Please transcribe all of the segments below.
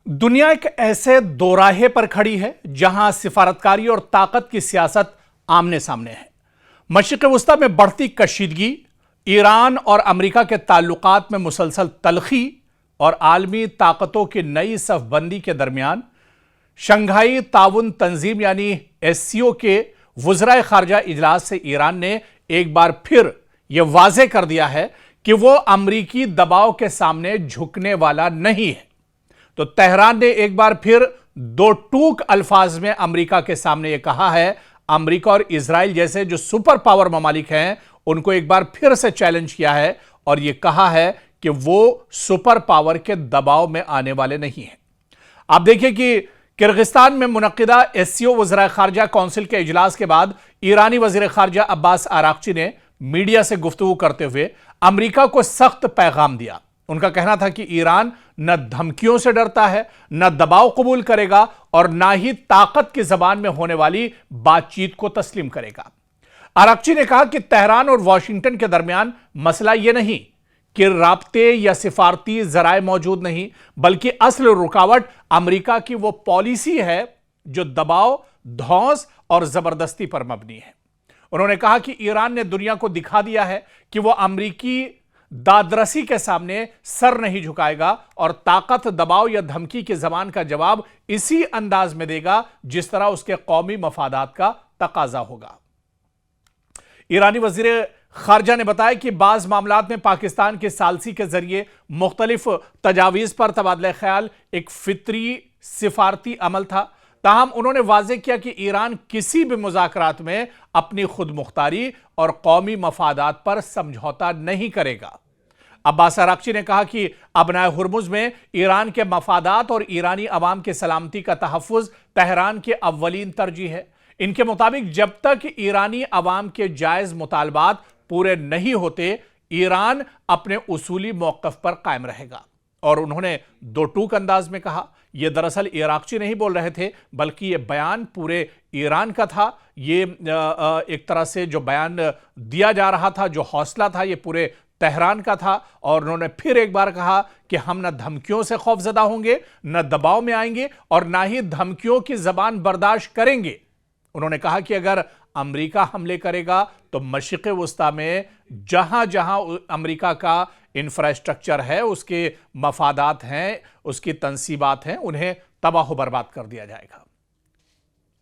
दुनिया एक ऐसे दोराहे पर खड़ी है जहां सिफारतकारी और ताकत की सियासत आमने सामने है। मशरिक़ वस्ता में बढ़ती कशीदगी, ईरान और अमेरिका के ताल्लुकात में मुसलसल तलखी और आलमी ताकतों की नई सफबंदी के दरमियान शंघाई ताउन तंजीम यानी एससीओ के वज़राए खारजा इजलास से ईरान ने एक बार फिर यह वाज़े कर दिया है कि वो अमरीकी दबाव के सामने झुकने वाला नहीं है। तो तेहरान ने एक बार फिर दो टूक अल्फाज में अमेरिका के सामने यह कहा है, अमेरिका और इजराइल जैसे जो सुपर पावर ममालिक हैं उनको एक बार फिर से चैलेंज किया है और यह कहा है कि वो सुपर पावर के दबाव में आने वाले नहीं हैं। आप देखिए कि किर्गिस्तान में मुनक्किदा एससीओ वज़राए खारजा काउंसिल के इजलास के बाद ईरानी वज़ीर खारजा अब्बास आरागची ने मीडिया से गुफ्तगू करते हुए अमेरिका को सख्त पैगाम दिया। उनका कहना था कि ईरान न धमकियों से डरता है, न दबाव कबूल करेगा और न ही ताकत की जबान में होने वाली बातचीत को तस्लीम करेगा। आरागची ने कहा कि तेहरान और वाशिंगटन के दरमियान मसला यह नहीं कि राब्ते या सिफारती जराए मौजूद नहीं, बल्कि असल रुकावट अमेरिका की वो पॉलिसी है जो दबाव, धौंस और जबरदस्ती पर मबनी है। उन्होंने कहा कि ईरान ने दुनिया को दिखा दिया है कि वो अमेरिकी दादरसी के सामने सर नहीं झुकाएगा और ताकत, दबाव या धमकी की जबान का जवाब इसी अंदाज में देगा जिस तरह उसके कौमी मफादात का तकाजा होगा। ईरानी वजीर खारजा ने बताया कि बाज मामलात में पाकिस्तान के सालसी के जरिए मुख्तलिफ तजावीज़ पर तबादला ख्याल एक फितरी सिफारती अमल था। ताहम उन्होंने वाज़ेह किया कि ईरान किसी भी मुज़ाकरात में अपनी खुद मुख्तारी और कौमी मफादात पर समझौता नहीं करेगा। अब्बास आरागची ने कहा कि अबनाए हुर्मुज़ में ईरान के मफादात और ईरानी अवाम की सलामती का तहफ़्फ़ुज़ तेहरान की अव्वलीन तरजीह है। इनके मुताबिक जब तक ईरानी अवाम के जायज़ मुतालबात पूरे नहीं होते, ईरान अपने उसूली मौक़िफ़ पर कायम रहेगा। और उन्होंने दो टूक अंदाज में कहा, यह दरअसल आरागची नहीं बोल रहे थे, बल्कि यह बयान पूरे ईरान का था। ये एक तरह से जो बयान दिया जा रहा था, जो हौसला था, यह पूरे तेहरान का था। और उन्होंने फिर एक बार कहा कि हम न धमकियों से खौफजदा होंगे, न दबाव में आएंगे और न ही धमकियों की जबान बर्दाश्त करेंगे। उन्होंने कहा कि अगर अमेरिका हमले करेगा तो मशरिक़ वस्ता में जहां जहां अमेरिका का इंफ्रास्ट्रक्चर है, उसके मफादात हैं, उसकी तंसीबात हैं, उन्हें तबाह बर्बाद कर दिया जाएगा।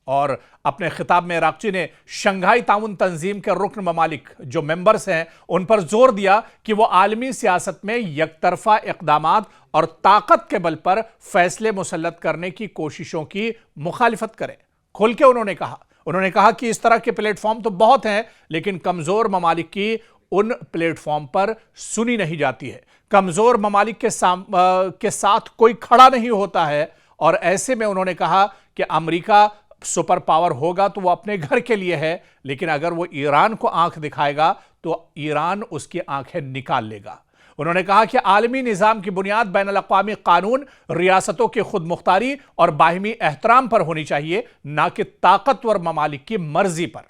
और अपने खिताब में आरागची ने शंघाई ताउन तंजीम के रुकन ममालिक जो मेंबर्स हैं उन पर जोर दिया कि वो आलमी सियासत में यकतरफा इक़दामात और ताकत के बल पर फैसले मुसल्लत करने की कोशिशों की मुखालिफत करें। खुल के उन्होंने कहा कि इस तरह के प्लेटफॉर्म तो बहुत हैं, लेकिन कमजोर ममालिक की उन प्लेटफॉर्म पर सुनी नहीं जाती है। कमजोर ममालिक के साथ कोई खड़ा नहीं होता है। और ऐसे में उन्होंने कहा कि अमेरिका सुपर पावर होगा तो वो अपने घर के लिए है, लेकिन अगर वो ईरान को आंख दिखाएगा तो ईरान उसकी आंखें निकाल लेगा। उन्होंने कहा कि आलमी निज़ाम की बुनियाद बैनुल अक़वामी कानून, रियासतों की खुद मुख्तारी और बाहिमी एहतराम पर होनी चाहिए, ना कि ताकतवर ममालिक की मर्जी पर।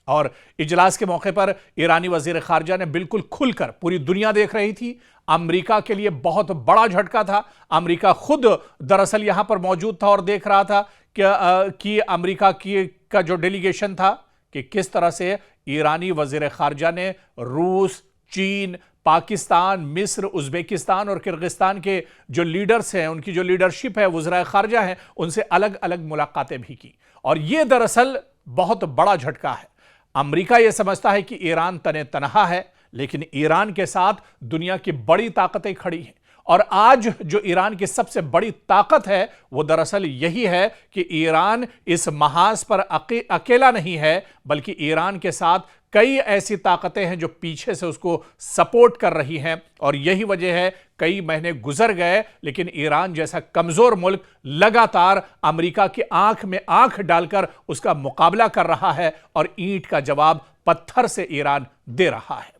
और इजलास के मौके पर ईरानी वजीर खारजा ने बिल्कुल खुलकर, पूरी दुनिया देख रही थी, अमेरिका के लिए बहुत बड़ा झटका था। अमेरिका खुद दरअसल यहां पर मौजूद था और देख रहा था कि अमेरिका का जो डेलीगेशन था कि किस तरह से ईरानी वजीर खारजा ने रूस, चीन, पाकिस्तान, मिस्र, उज़्बेकिस्तान और किर्गिस्तान के जो लीडर्स हैं, उनकी जो लीडरशिप है, वज़राए खारजा हैं, उनसे अलग अलग मुलाकातें भी की। और यह दरअसल बहुत बड़ा झटका है। अमेरिका यह समझता है कि ईरान तने तनहा है, लेकिन ईरान के साथ दुनिया की बड़ी ताकतें खड़ी हैं। और आज जो ईरान की सबसे बड़ी ताकत है वो दरअसल यही है कि ईरान इस महाज पर अकेला नहीं है, बल्कि ईरान के साथ कई ऐसी ताकतें हैं जो पीछे से उसको सपोर्ट कर रही हैं। और यही वजह है, कई महीने गुजर गए लेकिन ईरान जैसा कमजोर मुल्क लगातार अमेरिका की आंख में आंख डालकर उसका मुकाबला कर रहा है और ईंट का जवाब पत्थर से ईरान दे रहा है।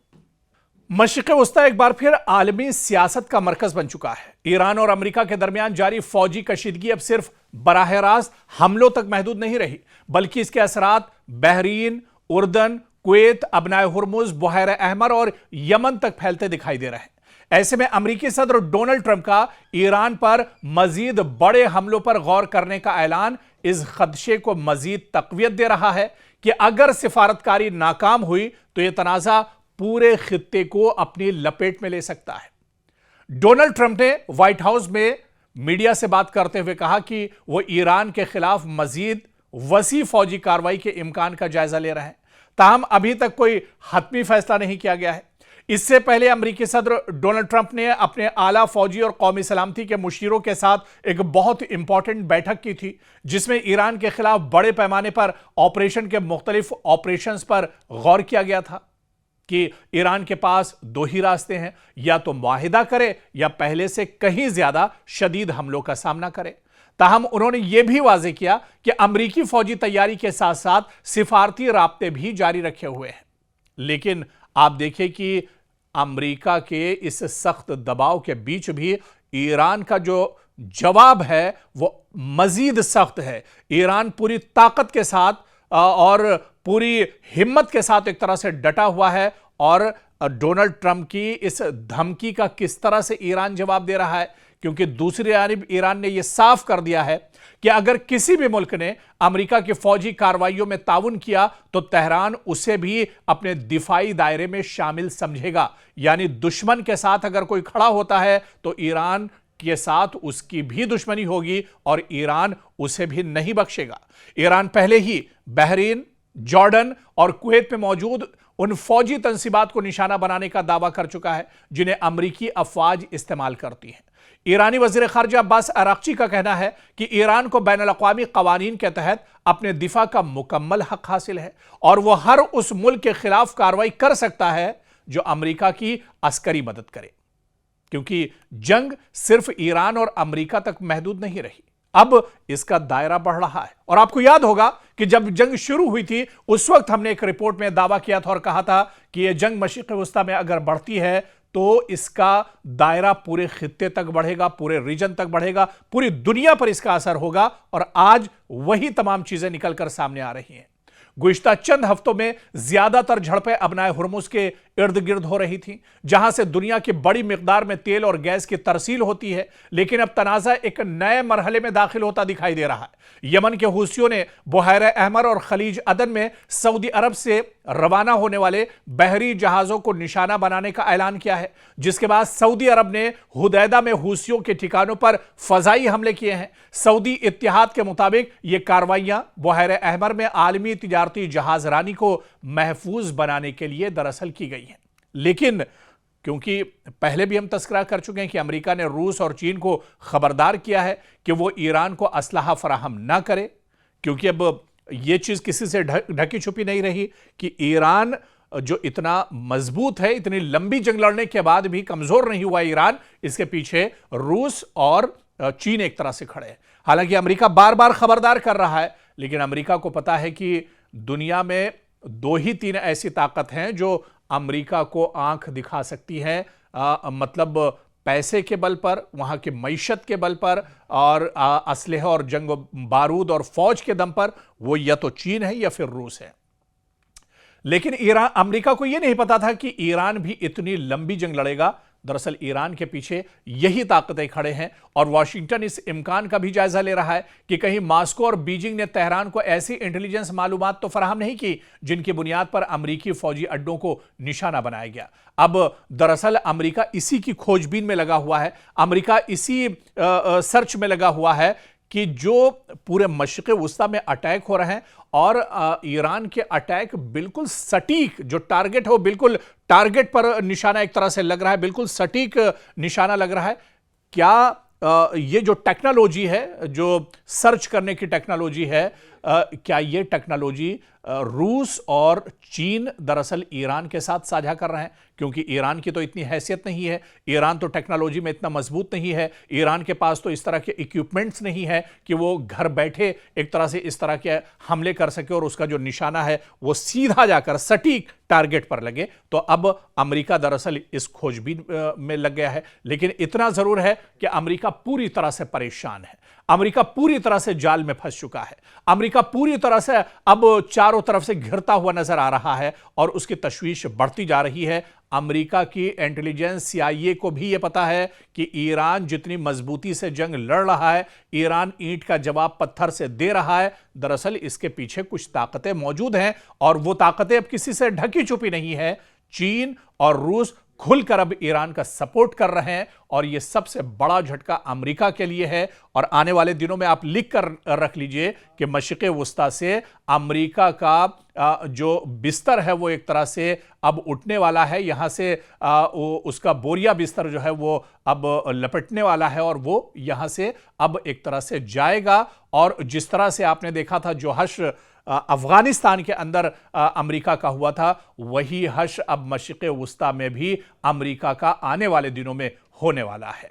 मशरिक़ वस्ता एक बार फिर आलमी सियासत का मरकज बन चुका है। ईरान और अमेरिका के दरमियान जारी फौजी कशीदगी अब सिर्फ बराह रास्त हमलों तक महदूद नहीं रही, बल्कि इसके असरात बहरीन, उर्दन, कुवैत, अबनाए हुर्मुज़, बुहैरा अहमर और यमन तक फैलते दिखाई दे रहे हैं। ऐसे में अमेरिकी सदर डोनाल्ड ट्रंप का ईरान पर मजीद बड़े हमलों पर गौर करने का ऐलान इस खदशे को मजीद तकवीत दे रहा है कि अगर सिफारतकारी नाकाम हुई तो यह तनाज़ा पूरे खित्ते को अपनी लपेट में ले सकता है। डोनाल्ड ट्रंप ने व्हाइट हाउस में मीडिया से बात करते हुए कहा कि वो ईरान के खिलाफ मजीद वसी फौजी कार्रवाई के इम्कान का जायजा ले रहे हैं, ताहम अभी तक कोई हतमी फैसला नहीं किया गया है। इससे पहले अमेरिकी सदर डोनाल्ड ट्रंप ने अपने आला फौजी और कौमी सलामती के मुशीरों के साथ एक बहुत इंपॉर्टेंट बैठक की थी, जिसमें ईरान के खिलाफ बड़े पैमाने पर ऑपरेशन के मुख्तलिफ ऑपरेशंस पर गौर किया गया था कि ईरान के पास दो ही रास्ते हैं, या तो मुआहिदा करे या पहले से कहीं ज्यादा शदीद हमलों का सामना करे। ताहम उन्होंने यह भी वाजे किया कि अमेरिकी फौजी तैयारी के साथ साथ सिफारती राब्ते भी जारी रखे हुए हैं। लेकिन आप देखिए कि अमेरिका के इस सख्त दबाव के बीच भी ईरान का जो जवाब है वो मजीद सख्त है। ईरान पूरी ताकत के साथ और पूरी हिम्मत के साथ एक तरह से डटा हुआ है, और डोनाल्ड ट्रंप की इस धमकी का किस तरह से ईरान जवाब दे रहा है, क्योंकि दूसरी जानिब ईरान ने यह साफ कर दिया है कि अगर किसी भी मुल्क ने अमेरिका की फौजी कार्रवाइयों में ताउन किया तो तेहरान उसे भी अपने दिफाई दायरे में शामिल समझेगा। यानी दुश्मन के साथ अगर कोई खड़ा होता है तो ईरान के साथ उसकी भी दुश्मनी होगी और ईरान उसे भी नहीं बख्शेगा। ईरान पहले ही बहरीन, जॉर्डन और कुवैत में मौजूद उन फौजी तंसीबात को निशाना बनाने का दावा कर चुका है जिन्हें अमेरिकी अफवाज इस्तेमाल करती हैं। ईरानी वजीर खारजा अब्बास अराक्ची का कहना है कि ईरान को बैनुल-अक़वामी क़वानीन के तहत अपने दिफा का मुकम्मल हक हासिल है और वह हर उस मुल्क के खिलाफ कार्रवाई कर सकता है जो अमेरिका की अस्करी मदद करे, क्योंकि जंग सिर्फ ईरान और अमेरिका तक महदूद नहीं रही, अब इसका दायरा बढ़ रहा है। और आपको याद होगा कि जब जंग शुरू हुई थी उस वक्त हमने एक रिपोर्ट में दावा किया था और कहा था कि यह जंग मशरिक़ वस्ता में अगर बढ़ती है तो इसका दायरा पूरे खित्ते तक बढ़ेगा, पूरे रीजन तक बढ़ेगा, पूरी दुनिया पर इसका असर होगा। और आज वही तमाम चीजें निकलकर सामने आ रही हैं। गुज़िश्ता चंद हफ्तों में ज्यादातर झड़पें अबनाए हुर्मुज़ के इर्द गिर्द हो रही थी, जहां से दुनिया की बड़ी मिकदार में तेल और गैस की तरसील होती है। लेकिन अब तनाज़ा एक नए मरहले में दाखिल होता दिखाई दे रहा है। यमन के हूसियों ने बुहैर अहमर और खलीज अदन में सऊदी अरब से रवाना होने वाले बहरी जहाजों को निशाना बनाने का ऐलान किया है, जिसके बाद सऊदी अरब ने हुदैदा में हूसियों के ठिकानों पर फजाई हमले किए हैं। सऊदी इत्तिहाद के मुताबिक ये कार्रवाइयां बुहैर अहमर में आलमी तिजारती जहाजरानी को महफूज बनाने के लिए दरअसल की गई है। लेकिन क्योंकि पहले भी हम तस्करा कर चुके हैं कि अमेरिका ने रूस और चीन को खबरदार किया है कि वो ईरान को असलहा फराहम ना करे, क्योंकि अब ये चीज किसी से ढकी छुपी नहीं रही कि ईरान जो इतना मजबूत है, इतनी लंबी जंग लड़ने के बाद भी कमजोर नहीं हुआ ईरान, इसके पीछे रूस और चीन एक तरह से खड़े हैं। हालांकि अमेरिका बार बार खबरदार कर रहा है, लेकिन अमेरिका को पता है कि दुनिया में दो ही तीन ऐसी ताकत हैं जो अमेरिका को आंख दिखा सकती हैं, मतलब पैसे के बल पर, वहां की मईशत के बल पर और असलहे और जंग बारूद और फौज के दम पर। वो या तो चीन है या फिर रूस है। लेकिन अमेरिका को यह नहीं पता था कि ईरान भी इतनी लंबी जंग लड़ेगा। दरअसल ईरान के पीछे यही ताकतें खड़े हैं और वाशिंगटन इस इम्कान का भी जायजा ले रहा है कि कहीं मॉस्को और बीजिंग ने तेहरान को ऐसी इंटेलिजेंस मालूमात तो फराहम नहीं की जिनकी बुनियाद पर अमेरिकी फौजी अड्डों को निशाना बनाया गया। अब दरअसल अमेरिका इसी की खोजबीन में लगा हुआ है, अमेरिका इसी सर्च में लगा हुआ है कि जो पूरे मशरिक़ वस्ता में अटैक हो रहे हैं और ईरान के अटैक बिल्कुल सटीक, जो टारगेट है वो बिल्कुल टारगेट पर निशाना एक तरह से लग रहा है, बिल्कुल सटीक निशाना लग रहा है। क्या ये जो टेक्नोलॉजी है, जो सर्च करने की टेक्नोलॉजी है, क्या ये टेक्नोलॉजी रूस और चीन दरअसल ईरान के साथ साझा कर रहे हैं? क्योंकि ईरान की तो इतनी हैसियत नहीं है, ईरान तो टेक्नोलॉजी में इतना मजबूत नहीं है, ईरान के पास तो इस तरह के इक्विपमेंट्स नहीं है कि वो घर बैठे एक तरह से इस तरह के हमले कर सके और उसका जो निशाना है वो सीधा जाकर सटीक टारगेट पर लगे। तो अब अमेरिका दरअसल इस खोजबीन में लग गया है। लेकिन इतना जरूर है कि अमेरिका पूरी तरह से परेशान है, अमेरिका पूरी तरह से जाल में फंस चुका है, अमेरिका पूरी तरह से अब चारों तरफ से घिरता हुआ नजर आ रहा है और उसकी तशवीश बढ़ती जा रही है। अमेरिका की इंटेलिजेंस CIA को भी यह पता है कि ईरान जितनी मजबूती से जंग लड़ रहा है, ईरान ईंट का जवाब पत्थर से दे रहा है। दरअसल इसके पीछे कुछ ताकतें मौजूद हैं और वो ताकतें अब किसी से ढकी छुपी नहीं है। चीन और रूस खुलकर अब ईरान का सपोर्ट कर रहे हैं और यह सबसे बड़ा झटका अमेरिका के लिए है। और आने वाले दिनों में आप लिख कर रख लीजिए कि मशरिक़ वुस्ता से अमेरिका का जो बिस्तर है वो एक तरह से अब उठने वाला है। यहां से उसका बोरिया बिस्तर जो है वो अब लपटने वाला है और वो यहां से अब एक तरह से जाएगा। और जिस तरह से आपने देखा था जो हश्र अफगानिस्तान के अंदर अमेरिका का हुआ था, वही हश्र अब मशरिक़ वुस्ता में भी अमेरिका का आने वाले दिनों में होने वाला है।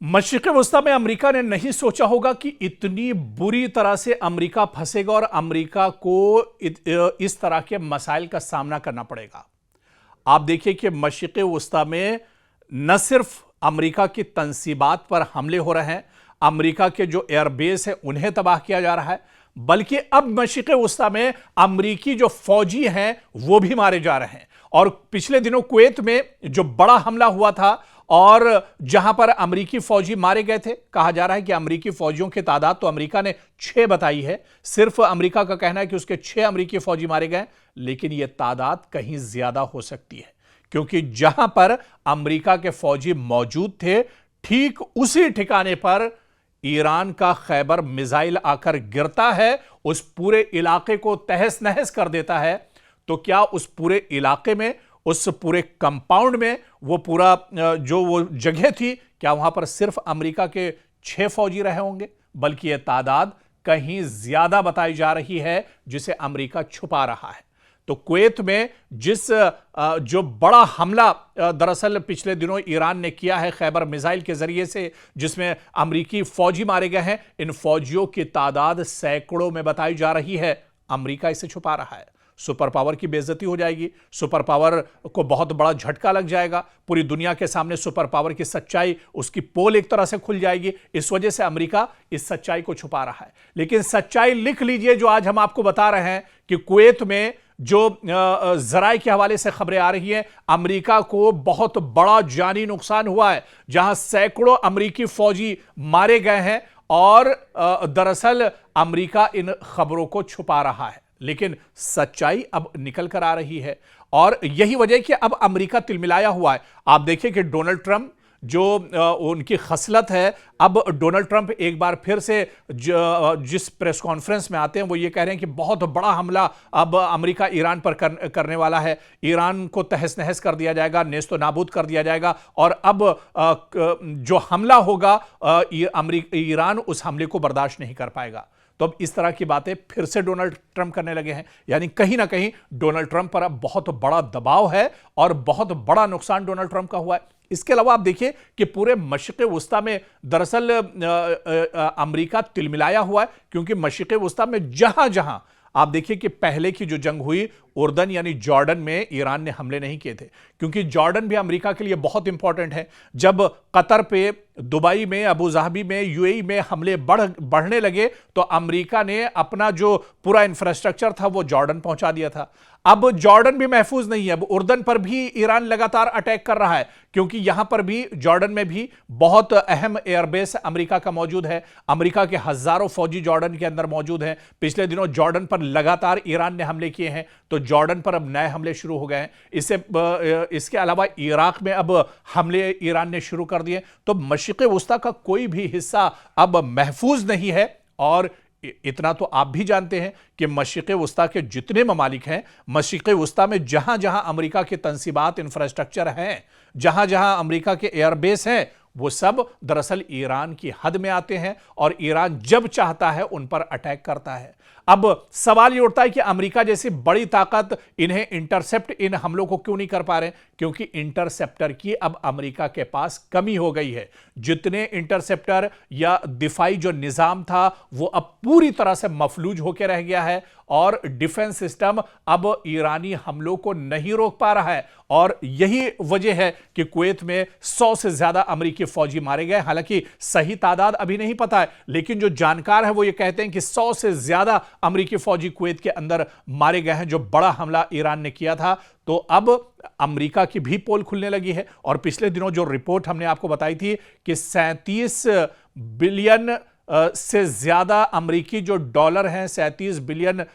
मशरिक़ वुस्ता में अमेरिका ने नहीं सोचा होगा कि इतनी बुरी तरह से अमेरिका फंसेगा और अमेरिका को इस तरह के मसाइल का सामना करना पड़ेगा। आप देखिए कि मशरिक़ वुस्ता में न सिर्फ अमेरिका की तंसीबात पर हमले हो रहे हैं, अमेरिका के जो एयरबेस है उन्हें तबाह किया जा रहा है, बल्कि अब मशरिक़ वुस्ता में अमेरिकी जो फौजी हैं वो भी मारे जा रहे हैं। और पिछले दिनों कुवैत में जो बड़ा हमला हुआ था और जहां पर अमेरिकी फौजी मारे गए थे, कहा जा रहा है कि अमेरिकी फौजियों की तादाद तो अमेरिका ने 6 बताई है। सिर्फ अमेरिका का कहना है कि उसके 6 अमेरिकी फौजी मारे गए, लेकिन यह तादाद कहीं ज्यादा हो सकती है, क्योंकि जहां पर अमेरिका के फौजी मौजूद थे ठीक उसी ठिकाने पर ईरान का खैबर मिसाइल आकर गिरता है, उस पूरे इलाके को तहस नहस कर देता है। तो क्या उस पूरे इलाके में, उस पूरे कंपाउंड में, वो पूरा जो वो जगह थी, क्या वहां पर सिर्फ अमेरिका के 6 फौजी रहे होंगे? बल्कि यह तादाद कहीं ज्यादा बताई जा रही है, जिसे अमेरिका छुपा रहा है। तो कुवैत में जो बड़ा हमला दरअसल पिछले दिनों ईरान ने किया है खैबर मिसाइल के जरिए से, जिसमें अमेरिकी फौजी मारे गए हैं, इन फौजियों की तादाद सैकड़ों में बताई जा रही है। अमेरिका इसे छुपा रहा है। सुपर पावर की बेइज्जती हो जाएगी, सुपर पावर को बहुत बड़ा झटका लग जाएगा, पूरी दुनिया के सामने सुपर पावर की सच्चाई, उसकी पोल एक तरह से खुल जाएगी। इस वजह से अमेरिका इस सच्चाई को छुपा रहा है। लेकिन सच्चाई लिख लीजिए जो आज हम आपको बता रहे हैं कि कुवैत में जो जराए के हवाले से खबरें आ रही हैं, अमेरिका को बहुत बड़ा जानी नुकसान हुआ है, जहां सैकड़ों अमेरिकी फौजी मारे गए हैं। और दरअसल अमेरिका इन खबरों को छुपा रहा है, लेकिन सच्चाई अब निकल कर आ रही है। और यही वजह कि अब अमेरिका तिलमिलाया हुआ है। आप देखिए कि डोनाल्ड ट्रंप जो उनकी खसलत है, अब डोनाल्ड ट्रंप एक बार फिर से जिस प्रेस कॉन्फ्रेंस में आते हैं वो ये कह रहे हैं कि बहुत बड़ा हमला अब अमेरिका ईरान पर करने वाला है, ईरान को तहस नहस कर दिया जाएगा, नेस्तो नाबूद कर दिया जाएगा। और अब जो हमला होगा ईरान उस हमले को बर्दाश्त नहीं कर पाएगा। तो अब इस तरह की बातें फिर से डोनाल्ड ट्रंप करने लगे हैं। यानी कहीं ना कहीं डोनाल्ड ट्रंप पर अब बहुत बड़ा दबाव है और बहुत बड़ा नुकसान डोनाल्ड ट्रंप का हुआ है। इसके अलावा आप देखिए कि पूरे मशरिक़ वुस्ता में दरअसल अमेरिका तिलमिलाया हुआ है, क्योंकि मशरिक़ वुस्ता में जहां जहां आप देखिए कि पहले की जो जंग हुई उर्दन यानी जॉर्डन में ईरान ने हमले नहीं किए थे, क्योंकि जॉर्डन भी अमेरिका के लिए बहुत इंपॉर्टेंट है। जब कतर पे, दुबई में, अबू धाबी में, यूएई में हमले बढ़ने लगे तो अमेरिका ने अपना जो पूरा इंफ्रास्ट्रक्चर था वो जॉर्डन पहुंचा दिया था। अब जॉर्डन भी महफूज नहीं है, अब उर्दन पर भी ईरान लगातार अटैक कर रहा है, क्योंकि यहां पर भी जॉर्डन में भी बहुत अहम एयरबेस अमेरिका का मौजूद है। अमेरिका के हजारों फौजी जॉर्डन के अंदर मौजूद हैं। पिछले दिनों जॉर्डन पर लगातार ईरान ने हमले किए हैं, तो जॉर्डन पर अब नए हमले शुरू हो गए हैं। इसके अलावा इराक में अब हमले ईरान ने शुरू कर दिए। तो मशरिक़ वुस्ता का कोई भी हिस्सा अब महफूज नहीं है। और इतना तो आप भी जानते हैं कि मशरिक़ वुस्ता के जितने ममालिक हैं, मशरिक़ वुस्ता में जहां जहां अमेरिका के तंसीबात, इंफ्रास्ट्रक्चर हैं, जहां जहां अमेरिका के एयरबेस हैं, वो सब दरअसल ईरान की हद में आते हैं और ईरान जब चाहता है उन पर अटैक करता है। अब सवाल ये उठता है कि अमेरिका जैसी बड़ी ताकत इन्हें इंटरसेप्ट, इन हमलों को क्यों नहीं कर पा रहे? क्योंकि इंटरसेप्टर की अब अमेरिका के पास कमी हो गई है। जितने इंटरसेप्टर या दिफाई जो निजाम था वो अब पूरी तरह से मफलूज होकर रह गया है और डिफेंस सिस्टम अब ईरानी हमलों को नहीं रोक पा रहा है। और यही वजह है कि कुवैत में 100 से ज्यादा अमेरिकी फौजी मारे गए। हालांकि सही तादाद अभी नहीं पता है, लेकिन जो जानकार है वो ये कहते हैं कि 100 से ज्यादा अमेरिकी फौजी कुवैत के अंदर मारे गए हैं, जो बड़ा हमला ईरान ने किया था। तो अब अमेरिका की भी पोल खुलने लगी है। और पिछले दिनों जो रिपोर्ट हमने आपको बताई थी कि 37 बिलियन से ज्यादा अमेरिकी जो डॉलर हैं, 37 बिलियन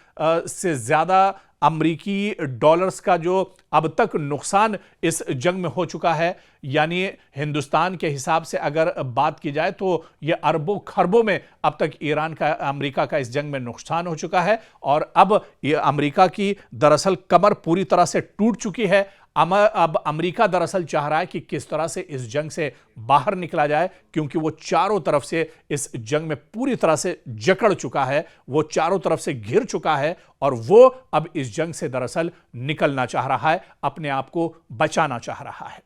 से ज्यादा अमेरिकी डॉलर्स का जो अब तक नुकसान इस जंग में हो चुका है, यानी हिंदुस्तान के हिसाब से अगर बात की जाए तो यह अरबों खरबों में अब तक ईरान का, अमेरिका का इस जंग में नुकसान हो चुका है। और अब ये अमेरिका की दरअसल कमर पूरी तरह से टूट चुकी है। अब अमेरिका दरअसल चाह रहा है कि किस तरह से इस जंग से बाहर निकला जाए, क्योंकि वो चारों तरफ से इस जंग में पूरी तरह से जकड़ चुका है, वो चारों तरफ से घिर चुका है और वो अब इस जंग से दरअसल निकलना चाह रहा है, अपने आप को बचाना चाह रहा है।